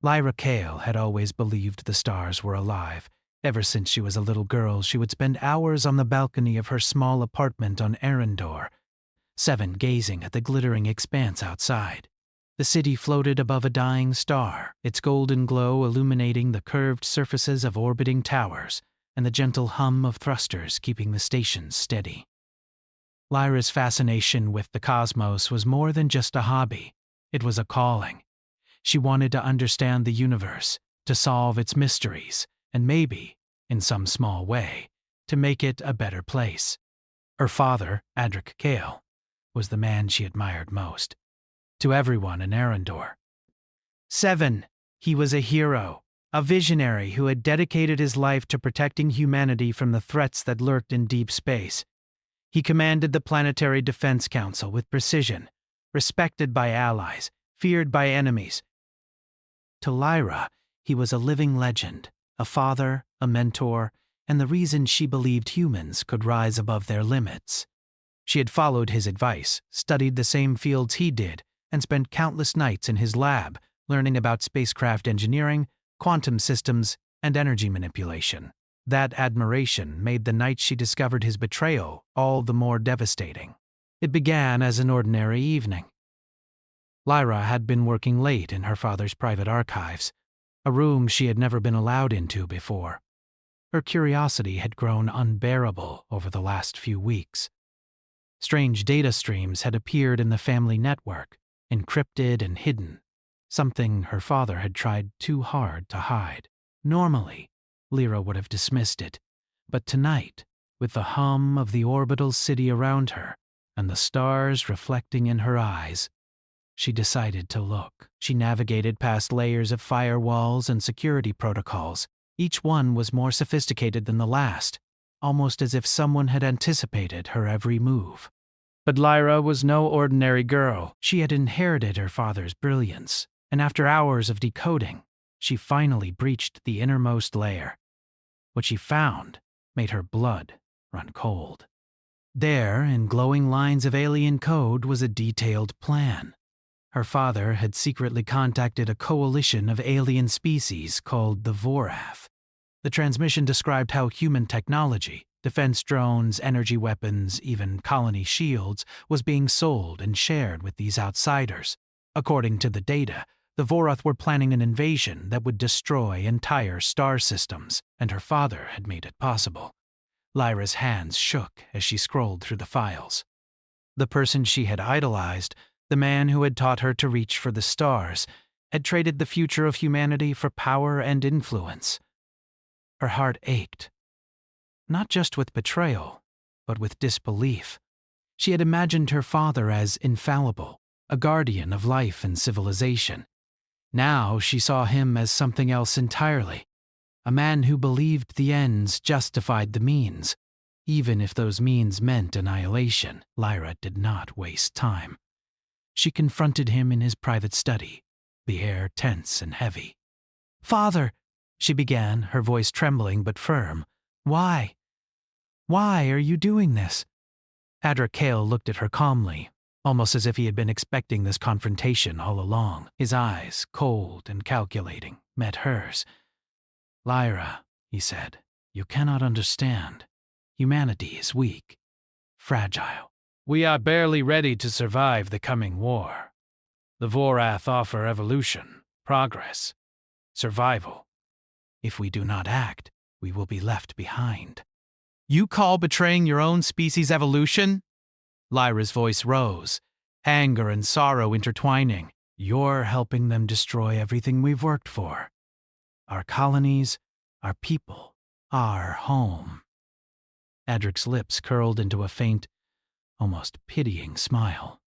Lyra Kale had always believed the stars were alive. Ever since she was a little girl, she would spend hours on the balcony of her small apartment on Arendor, 7 gazing at the glittering expanse outside. The city floated above a dying star, its golden glow illuminating the curved surfaces of orbiting towers and the gentle hum of thrusters keeping the stations steady. Lyra's fascination with the cosmos was more than just a hobby. It was a calling. She wanted to understand the universe, to solve its mysteries, and maybe, in some small way, to make it a better place. Her father, Adric Kale, was the man she admired most. To everyone in Arendor. 7. He was a hero, a visionary who had dedicated his life to protecting humanity from the threats that lurked in deep space. He commanded the Planetary Defense Council with precision, respected by allies, feared by enemies. To Lyra, he was a living legend, a father, a mentor, and the reason she believed humans could rise above their limits. She had followed his advice, studied the same fields he did, and spent countless nights in his lab learning about spacecraft engineering, quantum systems, and energy manipulation. That admiration made the night she discovered his betrayal all the more devastating. It began as an ordinary evening. Lyra had been working late in her father's private archives, a room she had never been allowed into before. Her curiosity had grown unbearable over the last few weeks. Strange data streams had appeared in the family network, encrypted and hidden, something her father had tried too hard to hide. Normally, Lyra would have dismissed it, but tonight, with the hum of the orbital city around her and the stars reflecting in her eyes, she decided to look. She navigated past layers of firewalls and security protocols. Each one was more sophisticated than the last, almost as if someone had anticipated her every move. But Lyra was no ordinary girl. She had inherited her father's brilliance, and after hours of decoding, she finally breached the innermost layer. What she found made her blood run cold. There, in glowing lines of alien code, was a detailed plan. Her father had secretly contacted a coalition of alien species called the Vorath. The transmission described how human technology, defense drones, energy weapons, even colony shields, was being sold and shared with these outsiders. According to the data, the Vorath were planning an invasion that would destroy entire star systems, and her father had made it possible. Lyra's hands shook as she scrolled through the files. The person she had idolized, the man who had taught her to reach for the stars, had traded the future of humanity for power and influence. Her heart ached. Not just with betrayal, but with disbelief. She had imagined her father as infallible, a guardian of life and civilization. Now she saw him as something else entirely, a man who believed the ends justified the means, even if those means meant annihilation. Lyra did not waste time. She confronted him in his private study, the air tense and heavy. "Father," she began, her voice trembling but firm. "Why? Why are you doing this?" Adric Kale looked at her calmly, almost as if he had been expecting this confrontation all along. His eyes, cold and calculating, met hers. "Lyra," he said, "you cannot understand. Humanity is weak, fragile. We are barely ready to survive the coming war. The Vorath offer evolution, progress, survival. If we do not act, we will be left behind." "You call betraying your own species evolution?" Lyra's voice rose, anger and sorrow intertwining. "You're helping them destroy everything we've worked for. Our colonies, our people, our home." Adric's lips curled into a faint, almost pitying smile.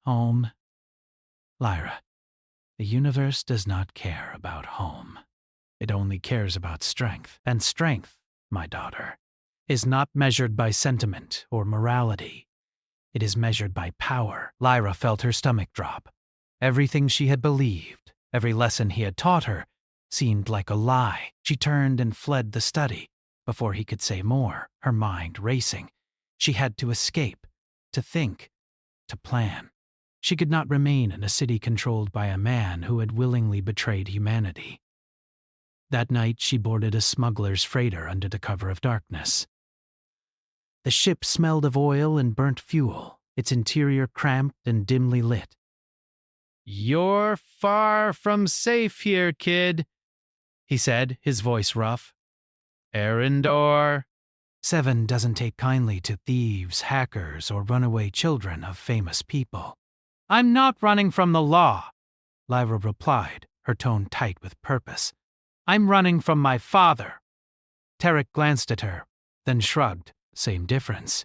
"Home? Lyra, the universe does not care about home. It only cares about strength. And strength, my daughter, is not measured by sentiment or morality. It is measured by power." Lyra felt her stomach drop. Everything she had believed, every lesson he had taught her, seemed like a lie. She turned and fled the study. Before he could say more, her mind racing. She had to escape, to think, to plan. She could not remain in a city controlled by a man who had willingly betrayed humanity. That night she boarded a smuggler's freighter under the cover of darkness. The ship smelled of oil and burnt fuel, its interior cramped and dimly lit. "You're far from safe here, kid," he said, his voice rough. "Erendor." 7 doesn't take kindly to thieves, hackers, or runaway children of famous people. "I'm not running from the law," Lyra replied, her tone tight with purpose. "I'm running from my father." Tarek glanced at her, then shrugged. Same difference.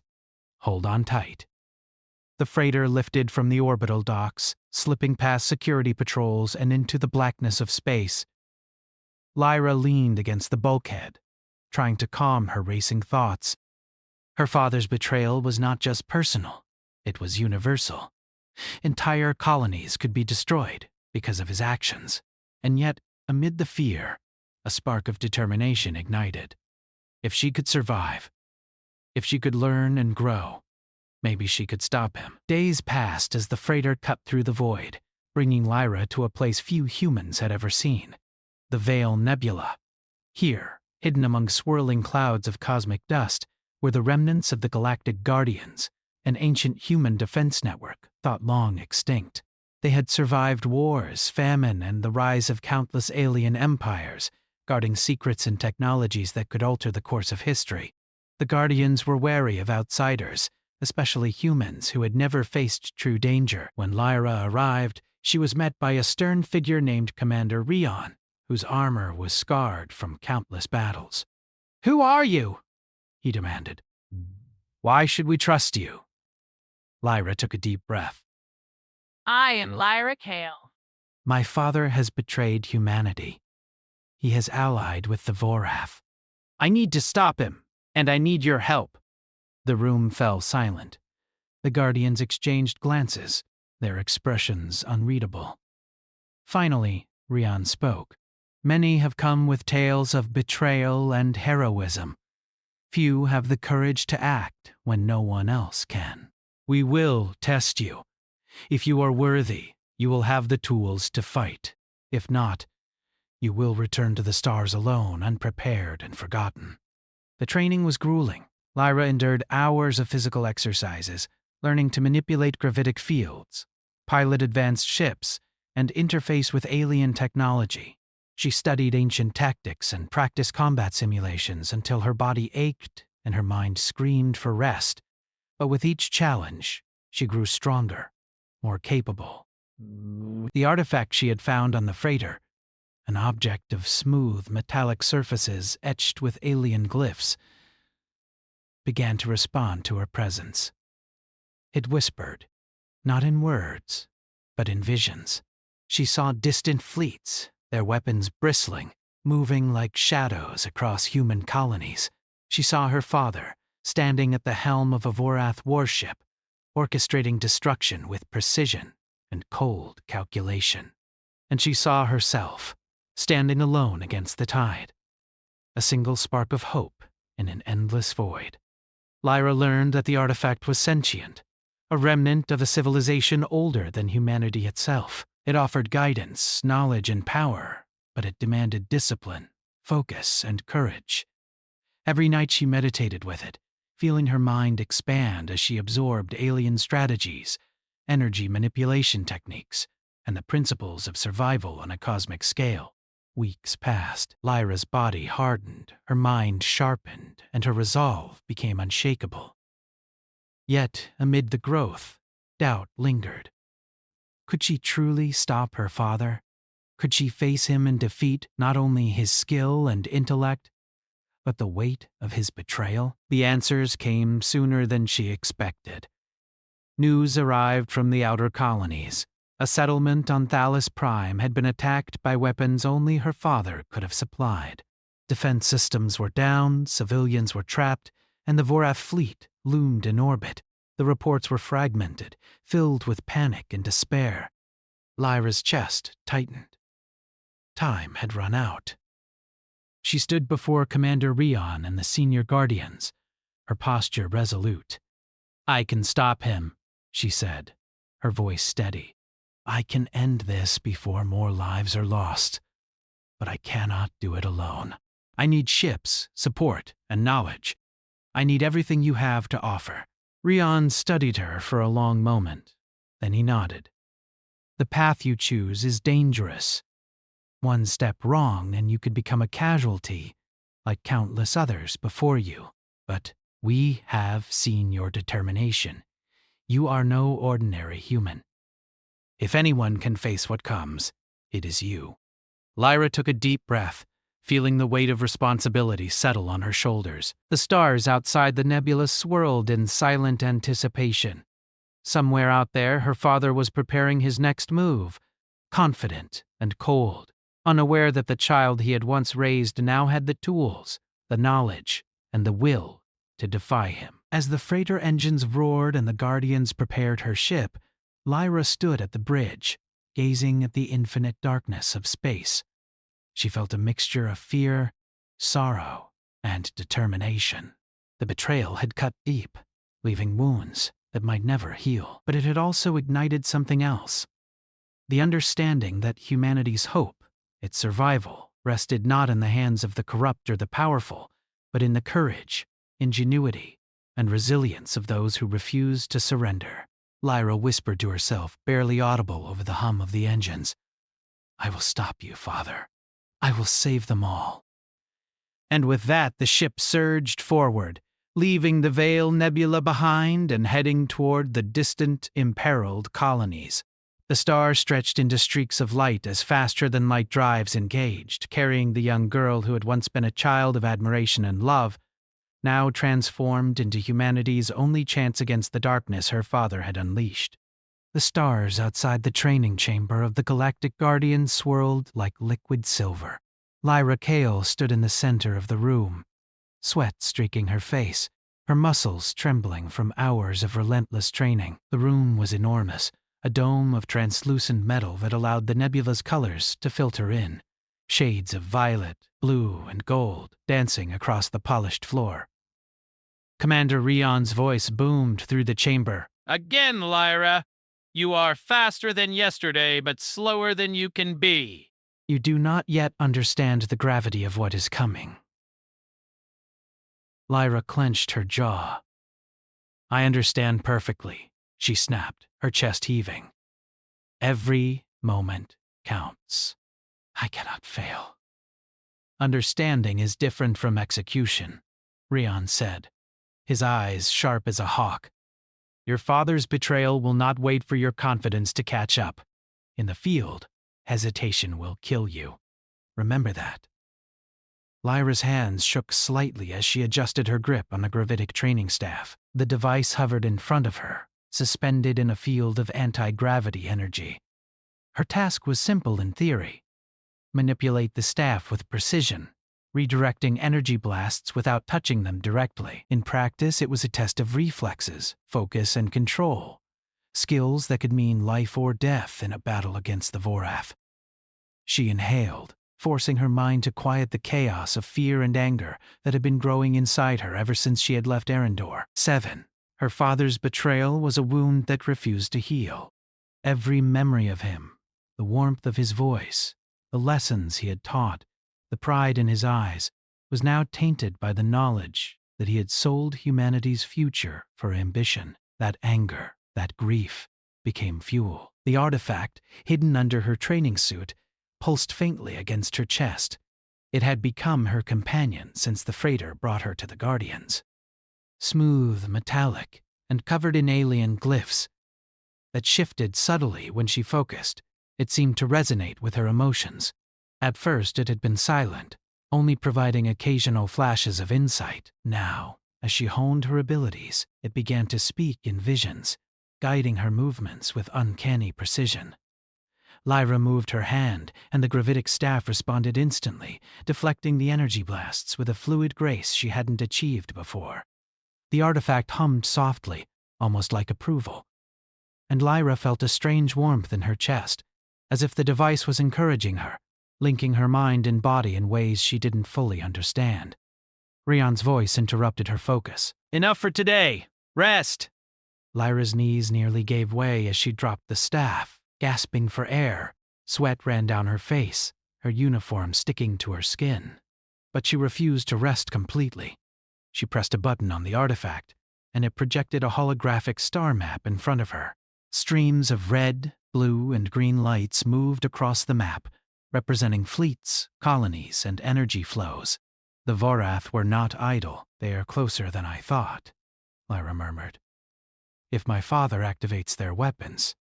Hold on tight. The freighter lifted from the orbital docks, slipping past security patrols and into the blackness of space. Lyra leaned against the bulkhead, trying to calm her racing thoughts. Her father's betrayal was not just personal, it was universal. Entire colonies could be destroyed because of his actions, and yet, amid the fear, a spark of determination ignited. If she could survive, if she could learn and grow, maybe she could stop him. Days passed as the freighter cut through the void, bringing Lyra to a place few humans had ever seen, the Veil Nebula. Here, hidden among swirling clouds of cosmic dust, were the remnants of the Galactic Guardians, an ancient human defense network thought long extinct. They had survived wars, famine, and the rise of countless alien empires, guarding secrets and technologies that could alter the course of history. The Guardians were wary of outsiders, especially humans who had never faced true danger. When Lyra arrived, she was met by a stern figure named Commander Rion, whose armor was scarred from countless battles. "Who are you?" he demanded. "Why should we trust you?" Lyra took a deep breath. "I am Lyra Kale." "My father has betrayed humanity. He has allied with the Vorath. I need to stop him, and I need your help." The room fell silent. The Guardians exchanged glances, their expressions unreadable. Finally, Rion spoke. "Many have come with tales of betrayal and heroism. Few have the courage to act when no one else can. We will test you. If you are worthy, you will have the tools to fight. If not, you will return to the stars alone, unprepared and forgotten." The training was grueling. Lyra endured hours of physical exercises, learning to manipulate gravitic fields, pilot advanced ships, and interface with alien technology. She studied ancient tactics and practiced combat simulations until her body ached and her mind screamed for rest. But with each challenge, she grew stronger, more capable. The artifact she had found on the freighter, an object of smooth, metallic surfaces etched with alien glyphs, began to respond to her presence. It whispered, not in words, but in visions. She saw distant fleets, their weapons bristling, moving like shadows across human colonies. She saw her father, standing at the helm of a Vorath warship, orchestrating destruction with precision and cold calculation. And she saw herself, standing alone against the tide, a single spark of hope in an endless void. Lyra learned that the artifact was sentient, a remnant of a civilization older than humanity itself. It offered guidance, knowledge, and power, but it demanded discipline, focus, and courage. Every night she meditated with it, feeling her mind expand as she absorbed alien strategies, energy manipulation techniques, and the principles of survival on a cosmic scale. Weeks passed. Lyra's body hardened, her mind sharpened, and her resolve became unshakable. Yet, amid the growth, doubt lingered. Could she truly stop her father? Could she face him and defeat not only his skill and intellect, but the weight of his betrayal? The answers came sooner than she expected. News arrived from the outer colonies. A settlement on Thalas Prime had been attacked by weapons only her father could have supplied. Defense systems were down, civilians were trapped, and the Vorath fleet loomed in orbit. The reports were fragmented, filled with panic and despair. Lyra's chest tightened. Time had run out. She stood before Commander Rion and the senior Guardians, her posture resolute. "I can stop him," she said, her voice steady. "I can end this before more lives are lost, but I cannot do it alone. I need ships, support, and knowledge. I need everything you have to offer." Rion studied her for a long moment. Then he nodded. "The path you choose is dangerous. One step wrong and you could become a casualty, like countless others before you. But we have seen your determination. You are no ordinary human. If anyone can face what comes, it is you." Lyra took a deep breath, feeling the weight of responsibility settle on her shoulders. The stars outside the nebula swirled in silent anticipation. Somewhere out there, her father was preparing his next move, confident and cold, unaware that the child he had once raised now had the tools, the knowledge, and the will to defy him. As the freighter engines roared and the Guardians prepared her ship, Lyra stood at the bridge, gazing at the infinite darkness of space. She felt a mixture of fear, sorrow, and determination. The betrayal had cut deep, leaving wounds that might never heal, but it had also ignited something else. The understanding that humanity's hope, its survival, rested not in the hands of the corrupt or the powerful, but in the courage, ingenuity, and resilience of those who refused to surrender. Lyra whispered to herself, barely audible over the hum of the engines, "I will stop you, Father. I will save them all." And with that, the ship surged forward, leaving the Veil Nebula behind and heading toward the distant, imperiled colonies. The star stretched into streaks of light as faster-than-light drives engaged, carrying the young girl who had once been a child of admiration and love, now transformed into humanity's only chance against the darkness her father had unleashed. The stars outside the training chamber of the Galactic Guardian swirled like liquid silver. Lyra Kale stood in the center of the room, sweat streaking her face, her muscles trembling from hours of relentless training. The room was enormous, a dome of translucent metal that allowed the nebula's colors to filter in, shades of violet, blue, and gold dancing across the polished floor. Commander Rion's voice boomed through the chamber. "Again, Lyra. You are faster than yesterday, but slower than you can be." "You do not yet understand the gravity of what is coming." Lyra clenched her jaw. "I understand perfectly," she snapped, her chest heaving. "Every moment counts. I cannot fail." "Understanding is different from execution," Rion said, his eyes sharp as a hawk. "Your father's betrayal will not wait for your confidence to catch up. In the field, hesitation will kill you. Remember that." Lyra's hands shook slightly as she adjusted her grip on the gravitic training staff. The device hovered in front of her, suspended in a field of anti-gravity energy. Her task was simple in theory: manipulate the staff with precision, redirecting energy blasts without touching them directly. In practice, it was a test of reflexes, focus, and control, skills that could mean life or death in a battle against the Vorath. She inhaled, forcing her mind to quiet the chaos of fear and anger that had been growing inside her ever since she had left Arendor. 7. Her father's betrayal was a wound that refused to heal. Every memory of him, the warmth of his voice, the lessons he had taught, the pride in his eyes, was now tainted by the knowledge that he had sold humanity's future for ambition. That anger, that grief, became fuel. The artifact, hidden under her training suit, pulsed faintly against her chest. It had become her companion since the freighter brought her to the Guardians. Smooth, metallic, and covered in alien glyphs that shifted subtly when she focused, it seemed to resonate with her emotions. At first it had been silent, only providing occasional flashes of insight. Now, as she honed her abilities, it began to speak in visions, guiding her movements with uncanny precision. Lyra moved her hand, and the gravitic staff responded instantly, deflecting the energy blasts with a fluid grace she hadn't achieved before. The artifact hummed softly, almost like approval, and Lyra felt a strange warmth in her chest, as if the device was encouraging her, linking her mind and body in ways she didn't fully understand. Rion's voice interrupted her focus. "Enough for today. Rest." Lyra's knees nearly gave way as she dropped the staff, gasping for air. Sweat ran down her face, her uniform sticking to her skin. But she refused to rest completely. She pressed a button on the artifact, and it projected a holographic star map in front of her. Streams of red, blue, and green lights moved across the map, representing fleets, colonies, and energy flows. The Vorath were not idle. They are closer than I thought, Lyra murmured. If my father activates their weapons,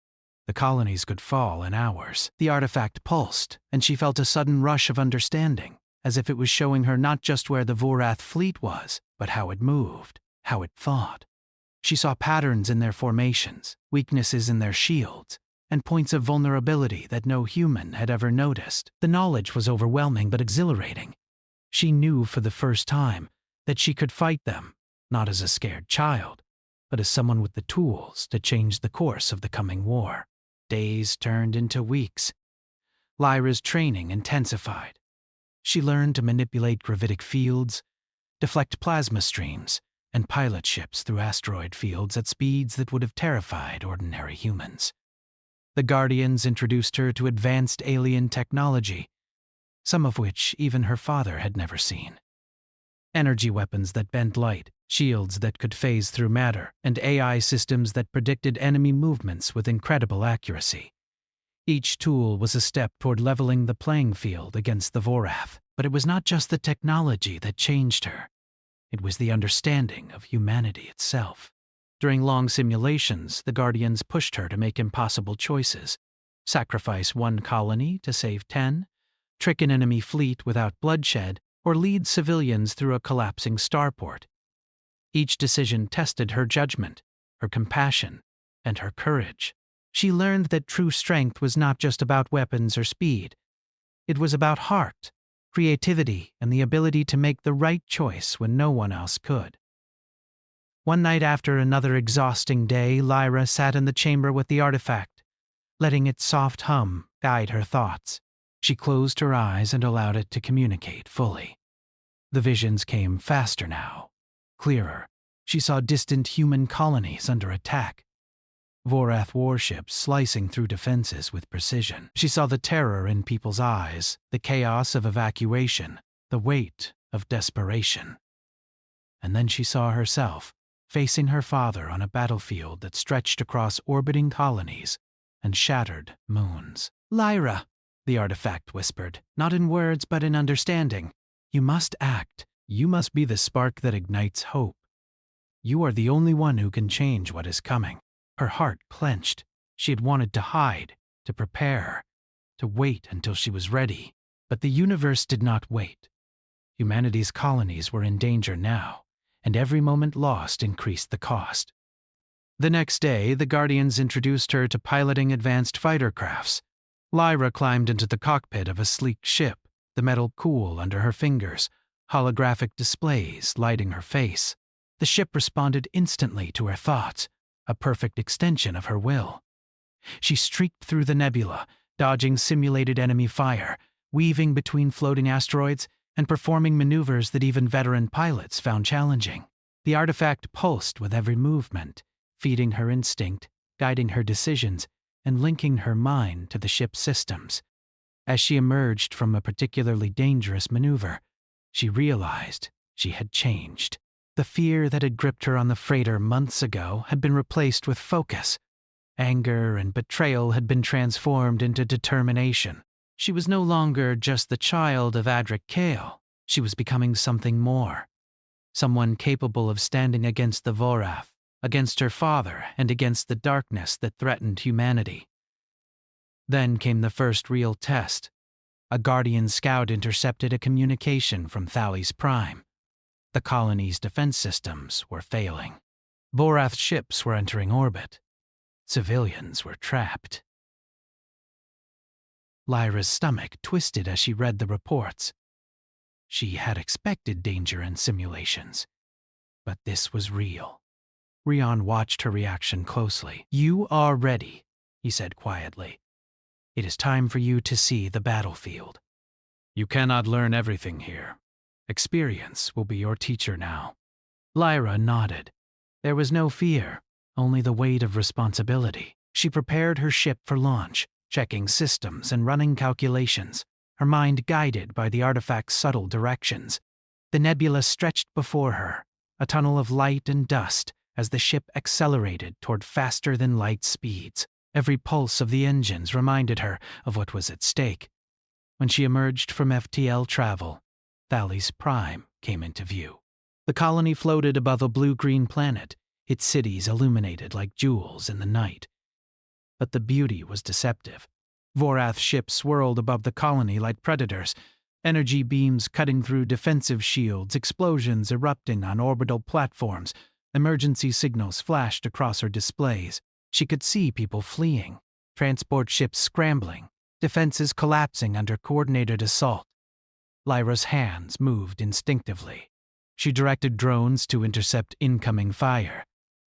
the colonies could fall in hours. The artifact pulsed, and she felt a sudden rush of understanding, as if it was showing her not just where the Vorath fleet was, but how it moved, how it fought. She saw patterns in their formations, weaknesses in their shields, and points of vulnerability that no human had ever noticed. The knowledge was overwhelming but exhilarating. She knew for the first time that she could fight them, not as a scared child, but as someone with the tools to change the course of the coming war. Days turned into weeks. Lyra's training intensified. She learned to manipulate gravitic fields, deflect plasma streams, and pilot ships through asteroid fields at speeds that would have terrified ordinary humans. The Guardians introduced her to advanced alien technology, some of which even her father had never seen. Energy weapons that bent light, shields that could phase through matter, and AI systems that predicted enemy movements with incredible accuracy. Each tool was a step toward leveling the playing field against the Vorath. But it was not just the technology that changed her. It was the understanding of humanity itself. During long simulations, the Guardians pushed her to make impossible choices. Sacrifice one colony to save 10, trick an enemy fleet without bloodshed, or lead civilians through a collapsing starport. Each decision tested her judgment, her compassion, and her courage. She learned that true strength was not just about weapons or speed. It was about heart, creativity, and the ability to make the right choice when no one else could. One night after another exhausting day, Lyra sat in the chamber with the artifact, letting its soft hum guide her thoughts. She closed her eyes and allowed it to communicate fully. The visions came faster now, clearer. She saw distant human colonies under attack, Vorath warships slicing through defenses with precision. She saw the terror in people's eyes, the chaos of evacuation, the weight of desperation. And then she saw herself, facing her father on a battlefield that stretched across orbiting colonies and shattered moons. "Lyra," the artifact whispered, not in words but in understanding. "You must act. You must be the spark that ignites hope. You are the only one who can change what is coming." Her heart clenched. She had wanted to hide, to prepare, to wait until she was ready. But the universe did not wait. Humanity's colonies were in danger now, and every moment lost increased the cost. The next day, the Guardians introduced her to piloting advanced fighter crafts. Lyra climbed into the cockpit of a sleek ship, the metal cool under her fingers, holographic displays lighting her face. The ship responded instantly to her thoughts, a perfect extension of her will. She streaked through the nebula, dodging simulated enemy fire, weaving between floating asteroids, and performing maneuvers that even veteran pilots found challenging. The artifact pulsed with every movement, feeding her instinct, guiding her decisions, and linking her mind to the ship's systems. As she emerged from a particularly dangerous maneuver, she realized she had changed. The fear that had gripped her on the freighter months ago had been replaced with focus. Anger and betrayal had been transformed into determination. She was no longer just the child of Adric Kale. She was becoming something more. Someone capable of standing against the Vorath, against her father, and against the darkness that threatened humanity. Then came the first real test. A Guardian scout intercepted a communication from Thales Prime. The colony's defense systems were failing. Vorath ships were entering orbit. Civilians were trapped. Lyra's stomach twisted as she read the reports. She had expected danger in simulations, but this was real. Rion watched her reaction closely. "You are ready," he said quietly. "It is time for you to see the battlefield. You cannot learn everything here. Experience will be your teacher now." Lyra nodded. There was no fear, only the weight of responsibility. She prepared her ship for launch, checking systems and running calculations, her mind guided by the artifact's subtle directions. The nebula stretched before her, a tunnel of light and dust, as the ship accelerated toward faster-than-light speeds. Every pulse of the engines reminded her of what was at stake. When she emerged from FTL travel, Thales Prime came into view. The colony floated above a blue-green planet, its cities illuminated like jewels in the night. But the beauty was deceptive. Vorath ships swirled above the colony like predators, energy beams cutting through defensive shields, explosions erupting on orbital platforms. Emergency signals flashed across her displays. She could see people fleeing, transport ships scrambling, defenses collapsing under coordinated assault. Lyra's hands moved instinctively. She directed drones to intercept incoming fire,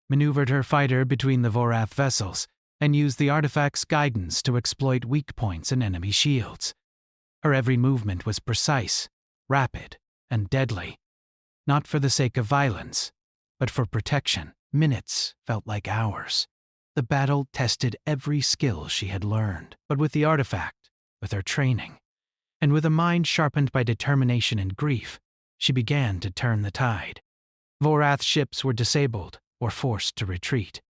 maneuvered her fighter between the Vorath vessels, and used the artifact's guidance to exploit weak points in enemy shields. Her every movement was precise, rapid, and deadly, not for the sake of violence, but for protection. Minutes felt like hours. The battle tested every skill she had learned, but with the artifact, with her training, and with a mind sharpened by determination and grief, she began to turn the tide. Vorath ships were disabled or forced to retreat.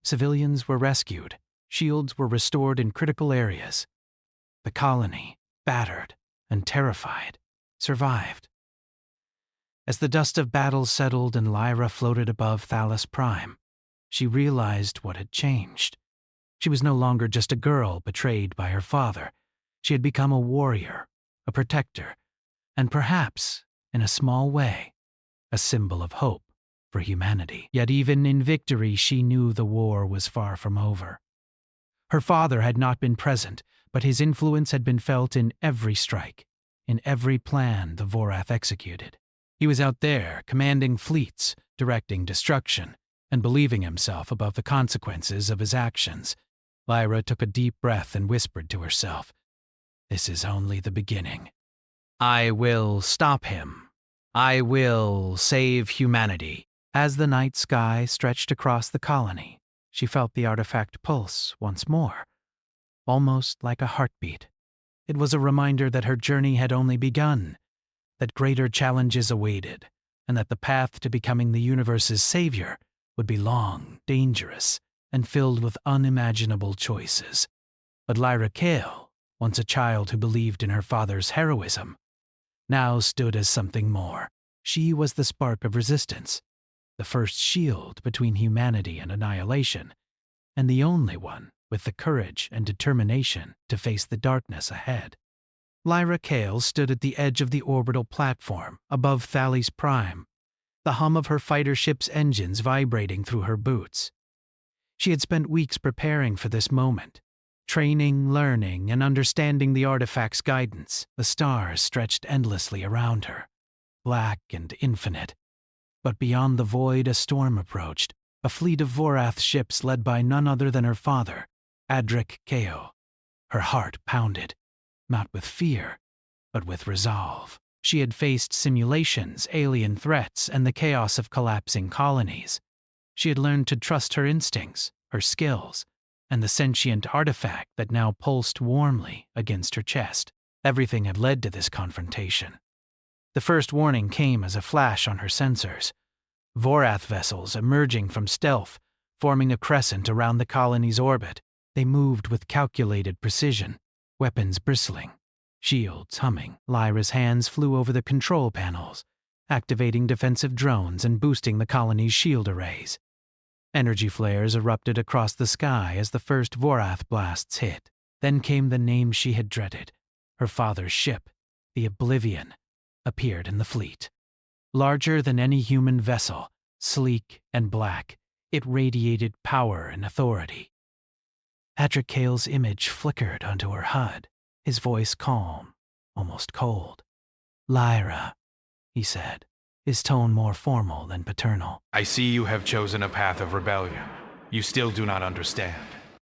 Civilians were rescued, shields were restored in critical areas. The colony, battered and terrified, survived. As the dust of battle settled and Lyra floated above Thales Prime, she realized what had changed. She was no longer just a girl betrayed by her father. She had become a warrior, a protector, and perhaps, in a small way, a symbol of hope for humanity. Yet even in victory, she knew the war was far from over. Her father had not been present, but his influence had been felt in every strike, in every plan the Vorath executed. He was out there, commanding fleets, directing destruction, and believing himself above the consequences of his actions. Lyra took a deep breath and whispered to herself, "This is only the beginning. I will stop him. I will save humanity." As the night sky stretched across the colony, she felt the artifact pulse once more, almost like a heartbeat. It was a reminder that her journey had only begun, that greater challenges awaited, and that the path to becoming the universe's savior would be long, dangerous, and filled with unimaginable choices. But Lyra Kale, once a child who believed in her father's heroism, now stood as something more. She was the spark of resistance, the first shield between humanity and annihilation, and the only one with the courage and determination to face the darkness ahead. Lyra Kale stood at the edge of the orbital platform above Thales Prime, the hum of her fighter ship's engines vibrating through her boots. She had spent weeks preparing for this moment, training, learning, and understanding the artifact's guidance. The stars stretched endlessly around her, black and infinite. But beyond the void, a storm approached, a fleet of Vorath ships led by none other than her father, Adric Keo. Her heart pounded, not with fear, but with resolve. She had faced simulations, alien threats, and the chaos of collapsing colonies. She had learned to trust her instincts, her skills, and the sentient artifact that now pulsed warmly against her chest. Everything had led to this confrontation. The first warning came as a flash on her sensors. Vorath vessels emerging from stealth, forming a crescent around the colony's orbit. They moved with calculated precision, weapons bristling, shields humming. Lyra's hands flew over the control panels, activating defensive drones and boosting the colony's shield arrays. Energy flares erupted across the sky as the first Vorath blasts hit. Then came the name she had dreaded. Her father's ship, the Oblivion, appeared in the fleet. Larger than any human vessel, sleek and black, it radiated power and authority. Adric Kale's image flickered onto her HUD, his voice calm, almost cold. "Lyra," he said, his tone more formal than paternal. "I see you have chosen a path of rebellion. You still do not understand.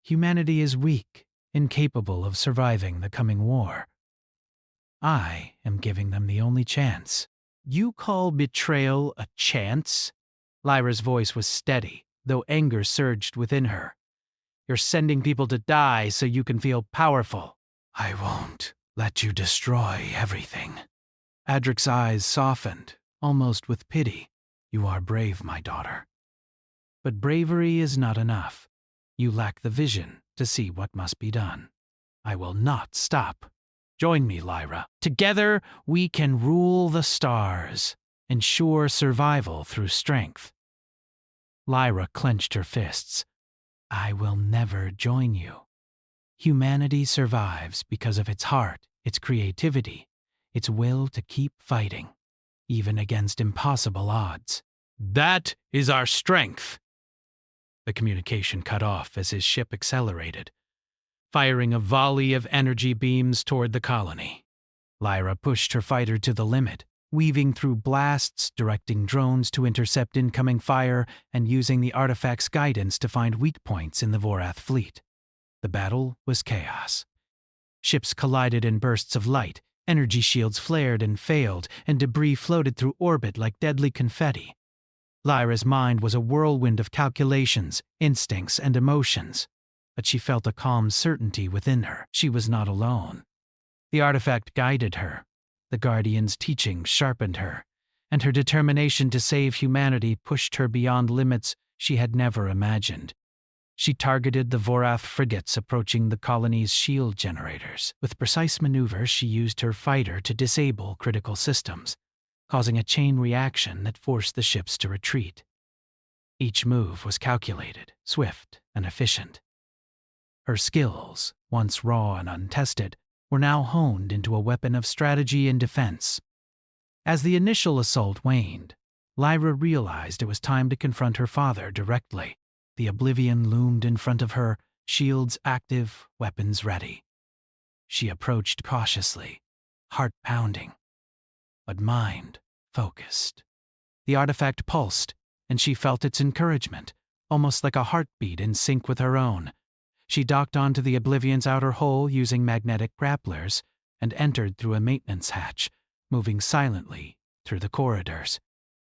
Humanity is weak, incapable of surviving the coming war. I am giving them the only chance." "You call betrayal a chance?" Lyra's voice was steady, though anger surged within her. "You're sending people to die so you can feel powerful." "I won't let you destroy everything." Adric's eyes softened, almost with pity. "You are brave, my daughter. But bravery is not enough. You lack the vision to see what must be done. I will not stop. Join me, Lyra. Together we can rule the stars, ensure survival through strength." Lyra clenched her fists. "I will never join you. Humanity survives because of its heart, its creativity, its will to keep fighting, even against impossible odds." "That is our strength." The communication cut off as his ship accelerated, firing a volley of energy beams toward the colony. Lyra pushed her fighter to the limit, weaving through blasts, directing drones to intercept incoming fire, and using the artifact's guidance to find weak points in the Vorath fleet. The battle was chaos. Ships collided in bursts of light, energy shields flared and failed, and debris floated through orbit like deadly confetti. Lyra's mind was a whirlwind of calculations, instincts, and emotions, but she felt a calm certainty within her. She was not alone. The artifact guided her. The Guardian's teachings sharpened her, and her determination to save humanity pushed her beyond limits she had never imagined. She targeted the Vorath frigates approaching the colony's shield generators. With precise maneuvers, she used her fighter to disable critical systems, causing a chain reaction that forced the ships to retreat. Each move was calculated, swift, and efficient. Her skills, once raw and untested, were now honed into a weapon of strategy and defense. As the initial assault waned, Lyra realized it was time to confront her father directly. The Oblivion loomed in front of her, shields active, weapons ready. She approached cautiously, heart pounding, but mind focused. The artifact pulsed, and she felt its encouragement, almost like a heartbeat in sync with her own. She docked onto the Oblivion's outer hull using magnetic grapplers and entered through a maintenance hatch, moving silently through the corridors.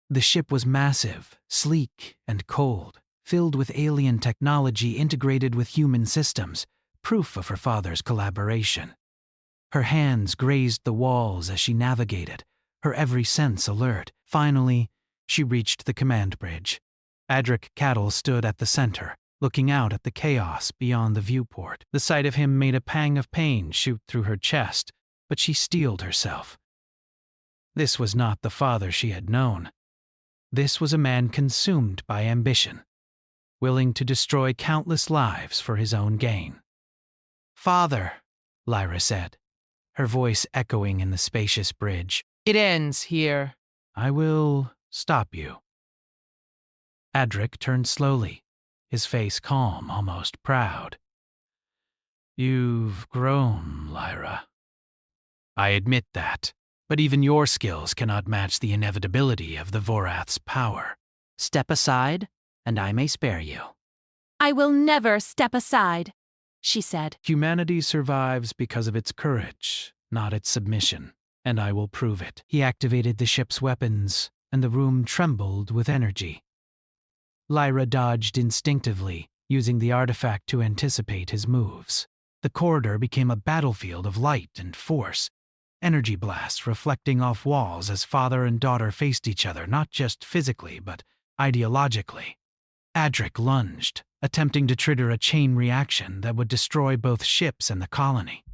The ship was massive, sleek, and cold, filled with alien technology integrated with human systems, proof of her father's collaboration. Her hands grazed the walls as she navigated, her every sense alert. Finally, she reached the command bridge. Adric Cattle stood at the center, looking out at the chaos beyond the viewport. The sight of him made a pang of pain shoot through her chest, but she steeled herself. This was not the father she had known. This was a man consumed by ambition, willing to destroy countless lives for his own gain. "Father," Lyra said, her voice echoing in the spacious bridge. "It ends here." "I will stop you." Adric turned slowly, his face calm, almost proud. "You've grown, Lyra. I admit that, but even your skills cannot match the inevitability of the Vorath's power." "Step aside, and I may spare you." "I will never step aside," she said. "Humanity survives because of its courage, not its submission, and I will prove it." He activated the ship's weapons, and the room trembled with energy. Lyra dodged instinctively, using the artifact to anticipate his moves. The corridor became a battlefield of light and force, energy blasts reflecting off walls as father and daughter faced each other not just physically but ideologically. Adric lunged, attempting to trigger a chain reaction that would destroy both ships and the colony.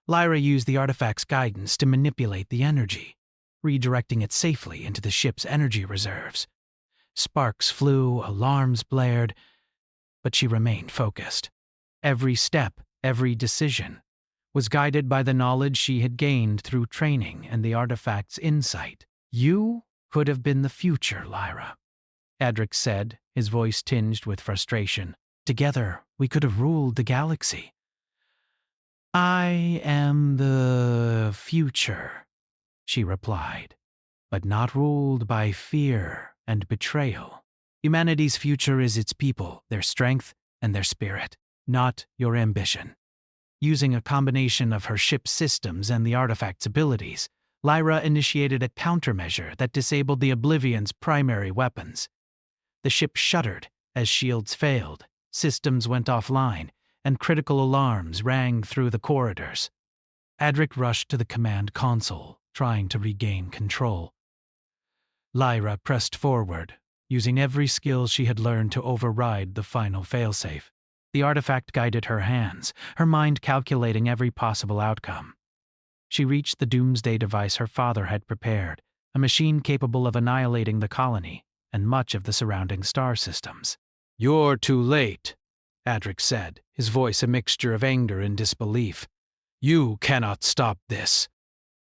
Lyra used the artifact's guidance to manipulate the energy, redirecting it safely into the ship's energy reserves. Sparks flew, alarms blared, but she remained focused. Every step, every decision, was guided by the knowledge she had gained through training and the artifact's insight. "You could have been the future, Lyra," Adric said, his voice tinged with frustration. "Together, we could have ruled the galaxy." "I am the future," she replied, "but not ruled by fear and betrayal. Humanity's future is its people, their strength, and their spirit, not your ambition." Using a combination of her ship's systems and the artifact's abilities, Lyra initiated a countermeasure that disabled the Oblivion's primary weapons. The ship shuddered, As shields failed, systems went offline, and critical alarms rang through the corridors. Adric rushed to the command console, trying to regain control. Lyra pressed forward, using every skill she had learned to override the final failsafe. The artifact guided her hands, her mind calculating every possible outcome. She reached the doomsday device her father had prepared, a machine capable of annihilating the colony and much of the surrounding star systems. "You're too late," Adric said, his voice a mixture of anger and disbelief. "You cannot stop this."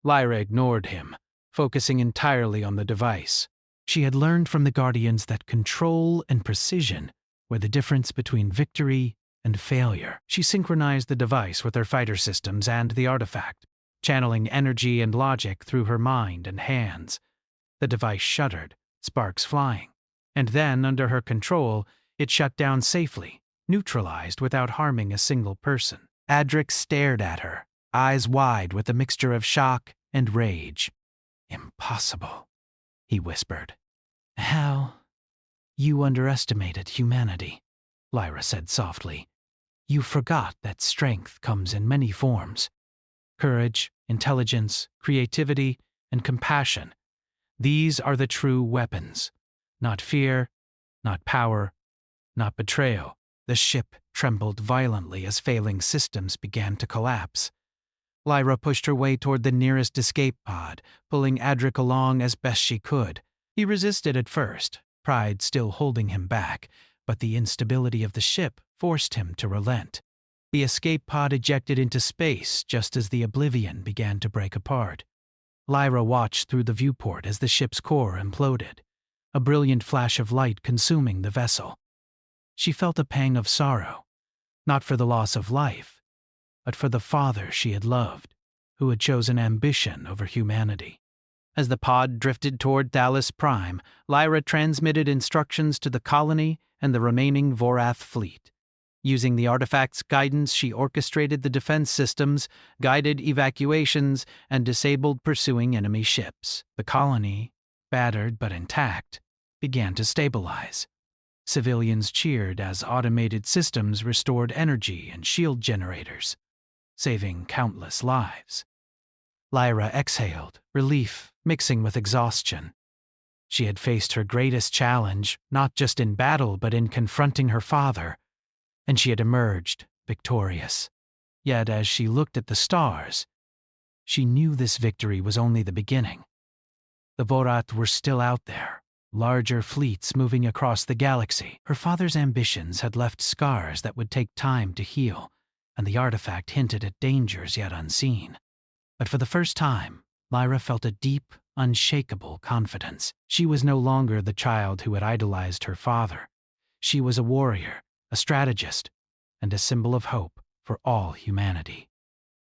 Lyra ignored him, focusing entirely on the device. She had learned from the Guardians that control and precision were the difference between victory and failure. She synchronized the device with her fighter systems and the artifact, channeling energy and logic through her mind and hands. The device shuddered, sparks flying, and then, under her control, it shut down safely, neutralized without harming a single person. Adric stared at her, eyes wide with a mixture of shock and rage. "Impossible," he whispered. "How? You underestimated humanity," Lyra said softly. "You forgot that strength comes in many forms. Courage, intelligence, creativity, and compassion. These are the true weapons. Not fear, not power, not betrayal." The ship trembled violently as failing systems began to collapse. Lyra pushed her way toward the nearest escape pod, pulling Adric along as best she could. He resisted at first, pride still holding him back, but the instability of the ship forced him to relent. The escape pod ejected into space just as the Oblivion began to break apart. Lyra watched through the viewport as the ship's core imploded, a brilliant flash of light consuming the vessel. She felt a pang of sorrow, not for the loss of life, but for the father she had loved, who had chosen ambition over humanity. As the pod drifted toward Thalys Prime, Lyra transmitted instructions to the colony and the remaining Vorath fleet. Using the artifact's guidance, she orchestrated the defense systems, guided evacuations, and disabled pursuing enemy ships. The colony, battered but intact, began to stabilize. Civilians cheered as automated systems restored energy and shield generators, saving countless lives. Lyra exhaled, relief mixing with exhaustion. She had faced her greatest challenge, not just in battle but in confronting her father, and she had emerged victorious. Yet as she looked at the stars, she knew this victory was only the beginning. The Vorath were still out there, larger fleets moving across the galaxy. Her father's ambitions had left scars that would take time to heal, and the artifact hinted at dangers yet unseen. But for the first time, Lyra felt a deep, unshakable confidence. She was no longer the child who had idolized her father. She was a warrior, a strategist, and a symbol of hope for all humanity.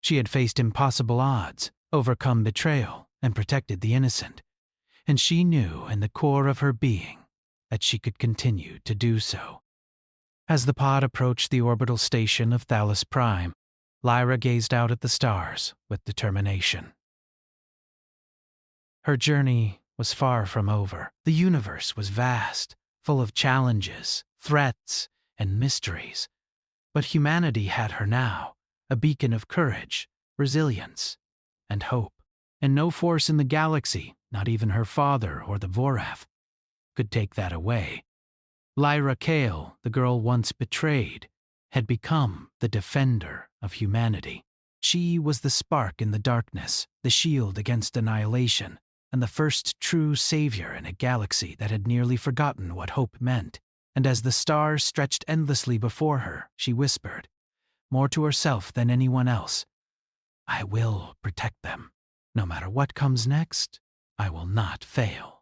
She had faced impossible odds, overcome betrayal, and protected the innocent. And she knew in the core of her being that she could continue to do so. As the pod approached the orbital station of Thalys Prime, Lyra gazed out at the stars with determination. Her journey was far from over. The universe was vast, full of challenges, threats, and mysteries. But humanity had her now, a beacon of courage, resilience, and hope. And no force in the galaxy, not even her father or the Vorath, could take that away. Lyra Kale, the girl once betrayed, had become the defender of humanity. She was the spark in the darkness, the shield against annihilation, and the first true savior in a galaxy that had nearly forgotten what hope meant. And as the stars stretched endlessly before her, she whispered, more to herself than anyone else, "I will protect them. No matter what comes next, I will not fail."